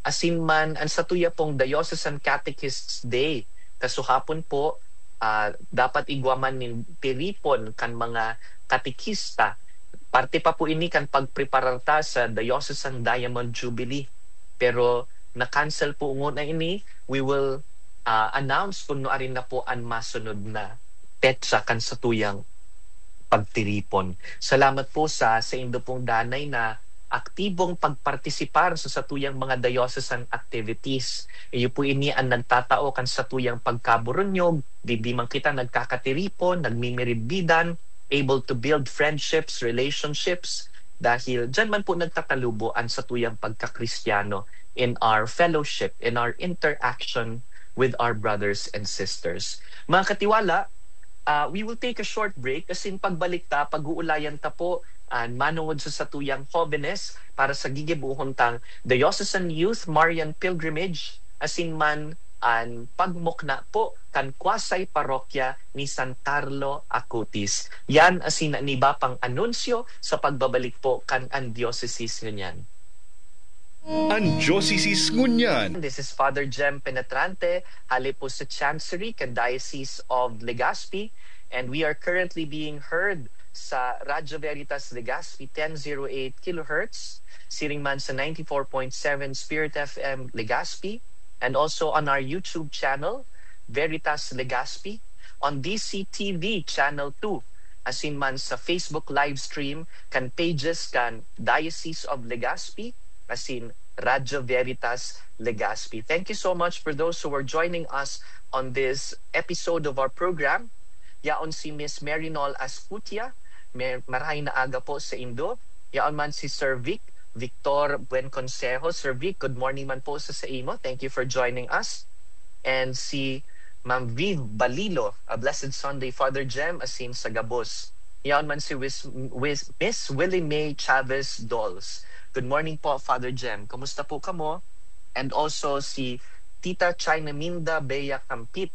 asin man ang satuya pong Diocesan Catechists Day. Kasuhapon po, dapat igwaman nin tiripon kan mga katekista. Parte pa po ini kan pagprepararta sa Diocesan Diamond Jubilee. Pero na-cancel po na ini, we will announce kung noarin na po ang masunod na petsa kan satuyang pagtiripon. Salamat po sa indo pong danay na aktibong pagpartisipar sa satuyang mga diocesan activities. Iyo po ini ang nagtatao kan satuyang pagkaburunyog, di man kita nagkakatiripon, nagmimiribbidan, able to build friendships, relationships, dahil dyan man po nagtatalubo ang satuyang pagkakristyano in our fellowship, in our interaction with our brothers and sisters. Mga katiwala, we will take a short break kasi pagbalik ta, pag-uulayan ta po manungod sa satuyang Jóvenes para sa gigibuhon tang Diocesan Youth Marian Pilgrimage asin man ang pagmukna po kan Kwasay Parokya ni San Carlo Acutis. Yan asin ni ba pang anunsyo sa pagbabalik po kan ang diocese ngunyan. Ang Diocese Ngunyan. This is Father Jem Penetrante, hali po sa Chancery, Diocese of Legazpi, and we are currently being heard sa Radyo Veritas Legazpi 1008 kHz, siring man sa 94.7 Spirit FM Legazpi, and also on our YouTube channel, Veritas Legazpi, on DCTV Channel 2, asin man sa Facebook live stream kan pages kan Diocese of Legazpi, asin Radyo Veritas Legazpi. Thank you so much for those who are joining us on this episode of our program. Yaon si Miss Marinol Ascutia, marahay na aga po sa Indo. Yaon man si Sir Victor Buenconsejo. Sir Vic, good morning man po sa imo. Thank you for joining us. And si Ma'am Viv Balilo, a blessed Sunday, Father Jem, asin sa Gabos. Yaon man si Miss Willie Mae Chavez Dolls. Good morning po, Father Jem. Kamusta po kamo? And also si Tita China Minda Bea Campit,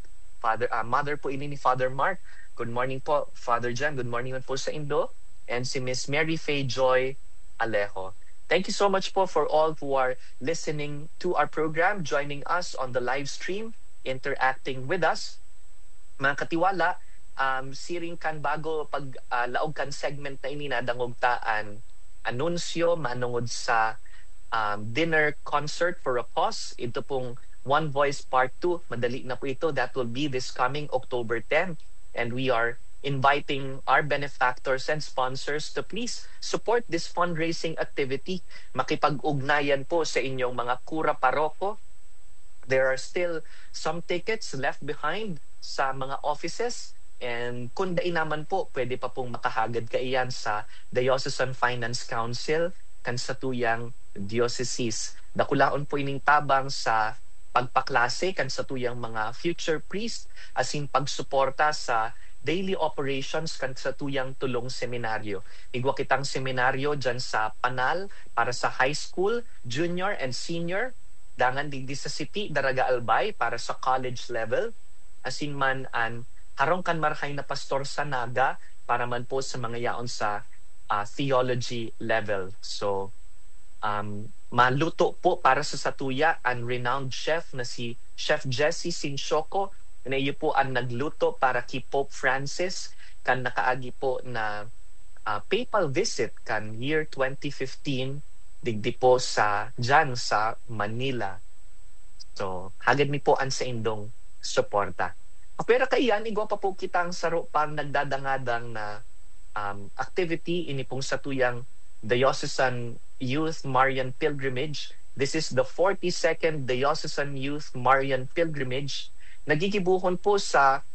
mother po ini ni Father Mark. Good morning po, Father Jem. Good morning po sa Indo. And si Miss Mary Faye Joy Alejo. Thank you so much po for all who are listening to our program, joining us on the live stream, interacting with us. Mga katiwala, siring kan bago pag laog kan segment na ini nadangogtaan anunsyo manungod sa dinner concert for a cause. Ito pong One Voice Part 2. Madali na po ito. That will be this coming October 10. And we are inviting our benefactors and sponsors to please support this fundraising activity. Makipag-ugnayan po sa inyong mga kura paroko. There are still some tickets left behind sa mga offices. And kung dai naman po, pwede pa pong makahagad kaiyan sa Diocesan Finance Council kan satuyang dioceses. Dakulaon po ining tabang sa pagpaklase kan satuyang mga future priest asin pagsuporta sa daily operations kan satuyang tulong seminaryo. Igwa kitang seminaryo dyan sa Panal para sa high school, junior and senior. Dangan digdi sa City, Daraga Albay para sa college level. Asin man an harong kan marhay na pastor sa Naga para man po sa mga yaon sa theology level. So, maluto po para sa satuya ang renowned chef na si Chef Jesse Sinchoko na iyo po ang nagluto para kay Pope Francis kan nakaagi po na papal visit kan year 2015 digdi po sa dyan sa Manila. So, hagad mi po ang sa indong suporta. Pero kaiyan, igwa pa po kitang saro pang nagdadangadang na activity ini pong satuyang Diocesan Youth Marian Pilgrimage. This is the 42nd Diocesan Youth Marian Pilgrimage. Nagigibuhon po sa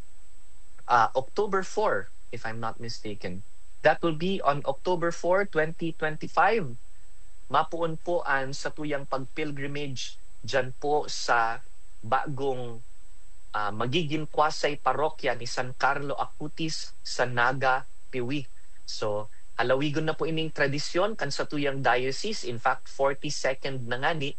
October 4, if I'm not mistaken. That will be on October 4, 2025. Mapuon po ang satuyang pagpilgrimage dyan po sa bagong magiging Kwasay Parokya ni San Carlo Acutis sa Naga, Piwi. So, alawigon na po ining tradisyon kan satuyang diocese. In fact, 42nd na nga ni.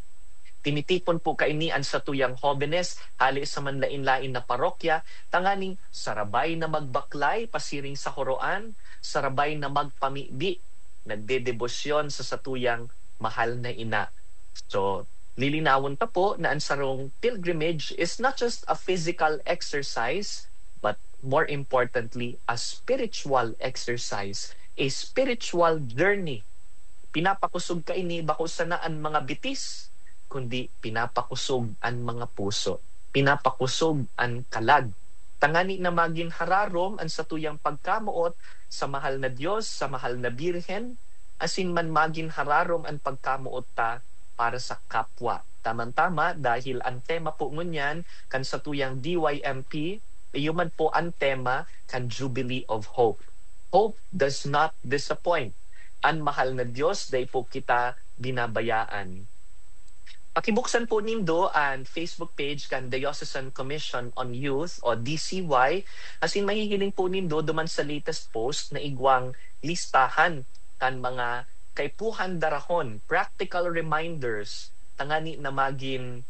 Tinitipon po kaini ang satuyang Jóvenes hali sa manlain-lain na parokya. Tanganing sarabay na magbaklay, pasiring sa horoan, sarabay na magpamibi, nagdedebosyon sa satuyang mahal na ina. So, Lilinawon ta po na ang sarong pilgrimage is not just a physical exercise, but more importantly, a spiritual exercise, a spiritual journey. Pinapakusog ka ini bako sanaan mga bitis, kundi pinapakusog ang mga puso. Pinapakusog ang kalag. Tangani na maging hararom ang satuyang pagkamuot sa mahal na Diyos, sa mahal na Birhen, asin man maging hararom ang pagkamuot ta para sa kapwa. Tama-tama dahil ang tema po ngunyan kan satuyang DYMP, iyuman po ang tema kan Jubilee of Hope. Hope does not disappoint. Ang mahal na Diyos, day po kita binabayaan. Pakibuksan po nindo ang Facebook page kan Diocesan Commission on Youth o DCY, asin mahihiling po nindo duman sa latest post na igwang listahan kan mga kaipuhan darahon, practical reminders, tangani na maging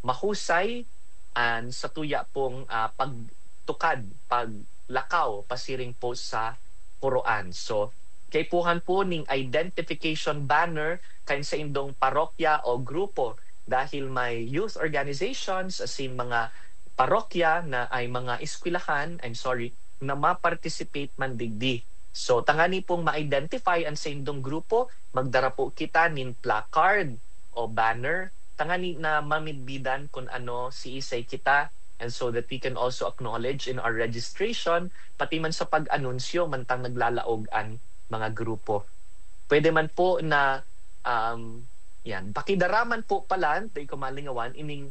mahusay ang satuya pong pagtukad, paglakaw, pasiring po sa Quran. So, kaipuhan po ning identification banner kain sa indong parokya o grupo dahil may youth organizations asin mga parokya na ay mga eskwelahan, na ma-participate man digdi. So, tangani pong ma-identify ang sa indong grupo, magdara po kita nin placard o banner, tangani na mamidbidan kung ano si isay kita, and so that we can also acknowledge in our registration, pati man sa pag-anunsyo, mantang naglalaog ang mga grupo. Pwede man po na, pakidaraman po pala, tayo kumalingawan, ining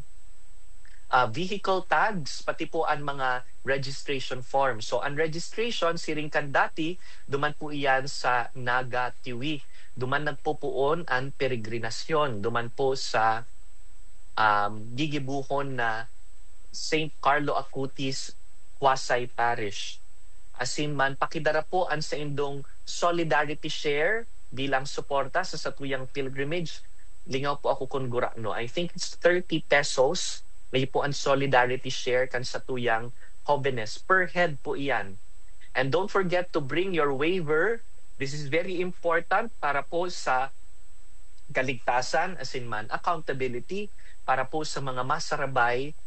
vehicle tags, pati po ang mga registration form. So, ang registration, siring kan dati, duman po iyan sa Naga Tiwi. Duman nagpupuon ang peregrinasyon. Duman po sa gigibuhon na St. Carlo Acutis Huasay Parish. Asin man, pakidara po ang sa indong solidarity share bilang suporta sa satuyang pilgrimage. Lingaw po ako kung gura, no? I think it's 30 pesos. May po ang solidarity share kan satuyang Jóvenes. Per head po iyan. And don't forget to bring your waiver. This is very important para po sa kaligtasan, asin man, accountability, para po sa mga masarabay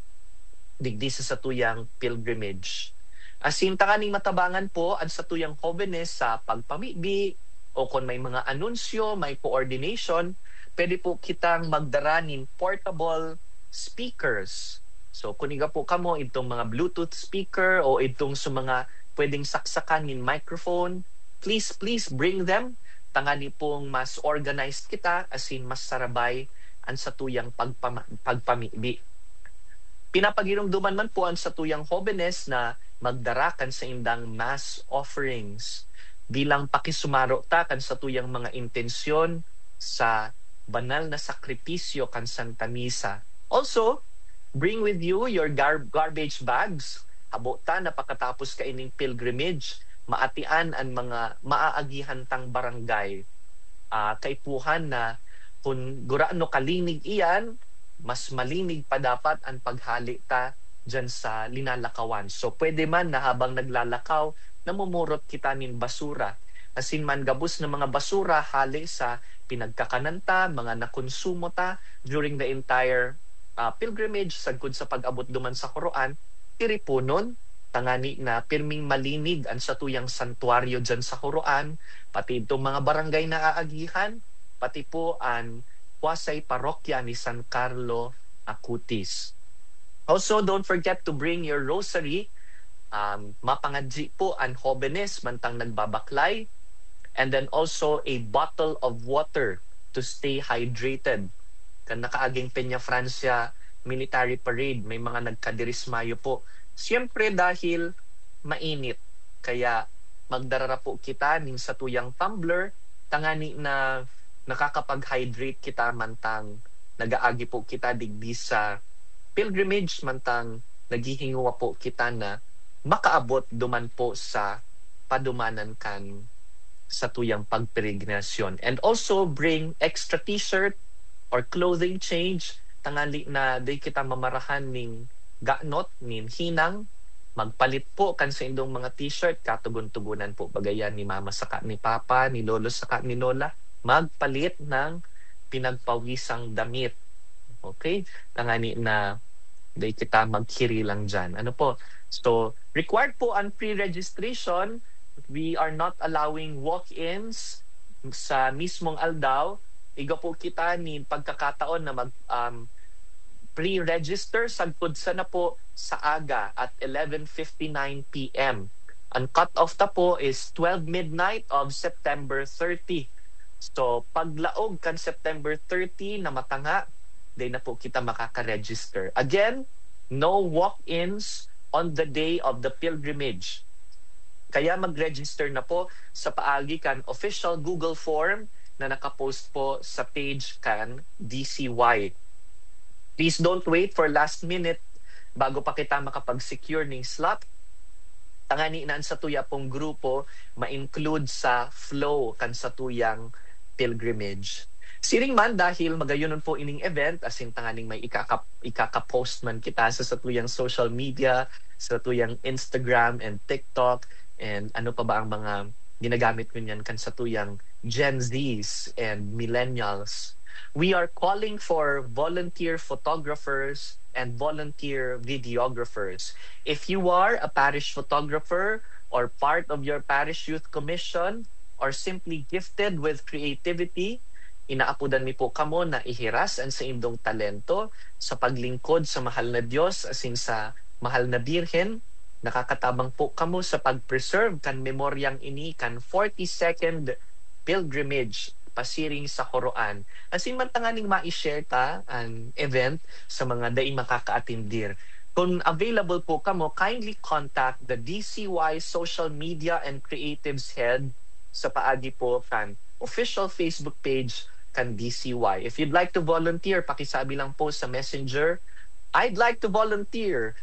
digdi sa satuyang pilgrimage. Asin takaning matabangan po ang satuyang Jóvenes sa pagpamibi o kung may mga anunsyo, may coordination, pwede po kitang magdaranin portable speakers. So, kuniga po kamo itong mga Bluetooth speaker o itong sa mga pwedeng saksakan ng microphone, please bring them. Tangani pong mas organized kita, asin mas sarabay ang satuyang pagpamibi. Pinapagirumduman man po ang satuyang Jóvenes na magdarakan sa indang mass offerings bilang pakisumaro ta kan satuyang mga intensyon sa banal na sakripisyo kan Santa Misa. Also, bring with you your garbage bags. Habota na pagkatapos ka ining pilgrimage, maatian ang mga maaagihan tang barangay. Kaipuhan na kung guraano kalinig iyan, mas malinig pa dapat ang paghali ta dyan sa linalakawan. So pwede man na habang naglalakaw, namumurot kita nin basura. Asin man gabos na mga basura hali sa pinagkakananta, mga nakonsumo ta during the entire pilgrimage sagkod sa pag-abot duman sa Quran, tiripunon, tangani na pirming malinig ang satuyang santuaryo dyan sa Quran, pati itong mga barangay na aagihan, pati po ang Huasay Parokya ni San Carlo Acutis. Also, don't forget to bring your rosary. Mapangadji po ang Jóvenes mantang nagbabaklay, and then also a bottle of water to stay hydrated. Kan nakaaging Peña Francia military parade, may mga nagkadirismayo po. Siyempre dahil mainit, kaya magdarara po kita ning satuyang tumbler, tangani na nakakapag-hydrate kita mantang nagaagi po kita digdi sa pilgrimage, mantang naghihinguwa po kita na makaabot duman po sa padumanan kan satuyang pagperegrinasyon. And also bring extra t-shirt or clothing change, tangali na di kita mamarahan ning ganot, nin hinang, magpalit po kan sa indong mga t-shirt, katugon-tugunan po bagayan ni mama saka ni papa, ni lolo saka ni lola, magpalit ng pinagpawisang damit. Okay? Tangani na day kita maghiri lang dyan. Ano po? So, required po ang pre-registration. We are not allowing walk-ins sa mismong aldaw. Iga po kita ni pagkakataon na mag pre-register sagpod sa na po sa aga at 11:59 p.m. Ang cut-off ta po is 12 midnight of September 30. So, paglaog kan September 30 na matanga, day na po kita makaka-register. Again, no walk-ins on the day of the pilgrimage. Kaya mag-register na po sa paagi kan official Google form na nakapost po sa page kan DCY. Please don't wait for last minute bago pa kita makapag-secure ng slot. Tangani na sa tuya pong grupo ma-include sa flow kan sa tuyang pilgrimage. Siring man dahil magayonon po ining event as in tanganing may ikaka-post man kita sa tuyang social media, sa tuyang Instagram and TikTok, and ano pa ba ang mga ginagamit ko niyan kan sa tuyang Gen Zs and millennials. We are calling for volunteer photographers and volunteer videographers. If you are a parish photographer or part of your parish youth commission or simply gifted with creativity, inaapudan mi po kamo na ihiras ang sa indong talento sa paglingkod sa mahal na Diyos asin sa mahal na Birhen. Nakakatabang po kamo sa pag-preserve kan memoryang ini kan 42nd pilgrimage pasiring sa Horoan. Asin man tanganing ma-share ta ang event sa mga dai makaka-attendir. Kung available po kamo, kindly contact the DCY Social Media and Creatives Head sa paagi po kan official Facebook page kan DCY. If you'd like to volunteer, pakisabi lang po sa Messenger, I'd like to volunteer.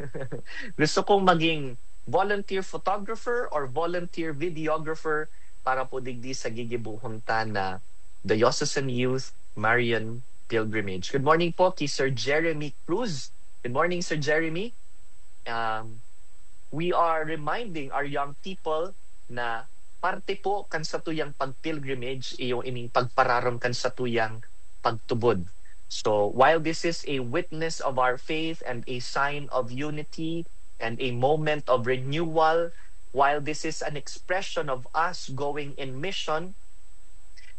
Gusto kong maging volunteer photographer or volunteer videographer para po digdi sa gigibuhuntan na Diocesan Youth Marian Pilgrimage. Good morning po kay Sir Jeremy Cruz. Good morning, Sir Jeremy. We are reminding our young people na parte po kan sa tuyang pagpilgrimage iyong ining pagpararon kan sa tuyang pagtubod. So while this is a witness of our faith and a sign of unity and a moment of renewal, while this is an expression of us going in mission,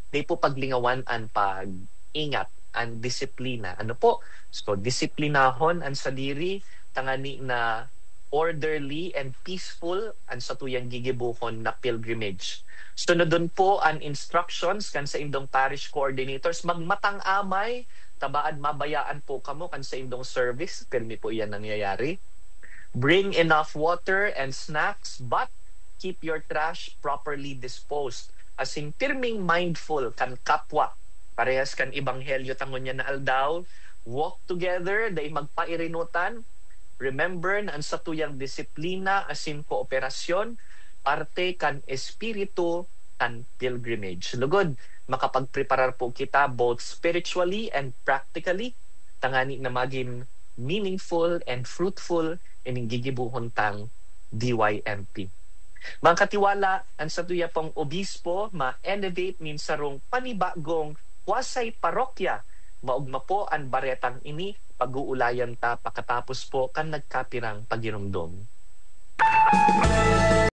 di po paglingawan ang pag-ingat, ang disiplina. Ano po? So disiplinahon ang sadiri, tangani na orderly and peaceful ang sa tuyang gigibuhon na pilgrimage. Sunodon po ang instructions kan sa indong parish coordinators, magmatang amay, tabaan mabayaan po kamo kan sa indong service, pirmi po iyan nangyayari. Bring enough water and snacks, but keep your trash properly disposed. As in, pirming mindful kan kapwa. Parehas kan ibanghelyo tangon niya na aldaw. Walk together, day magpairinutan. Remember na ang satuyang disiplina asin kooperasyon, parte kan espiritu kan pilgrimage. Lugod, makapagpreparar po kita both spiritually and practically, tangani na maging meaningful and fruitful ining gigibuhon tang DYMP. Mga katiwala, ang satuya pong obispo ma-elevate min sarong panibagong wasay parokya. Maugma po ang baretang ini pag-uulayan ta pakatapos po kan nagkapirang pagirumdom.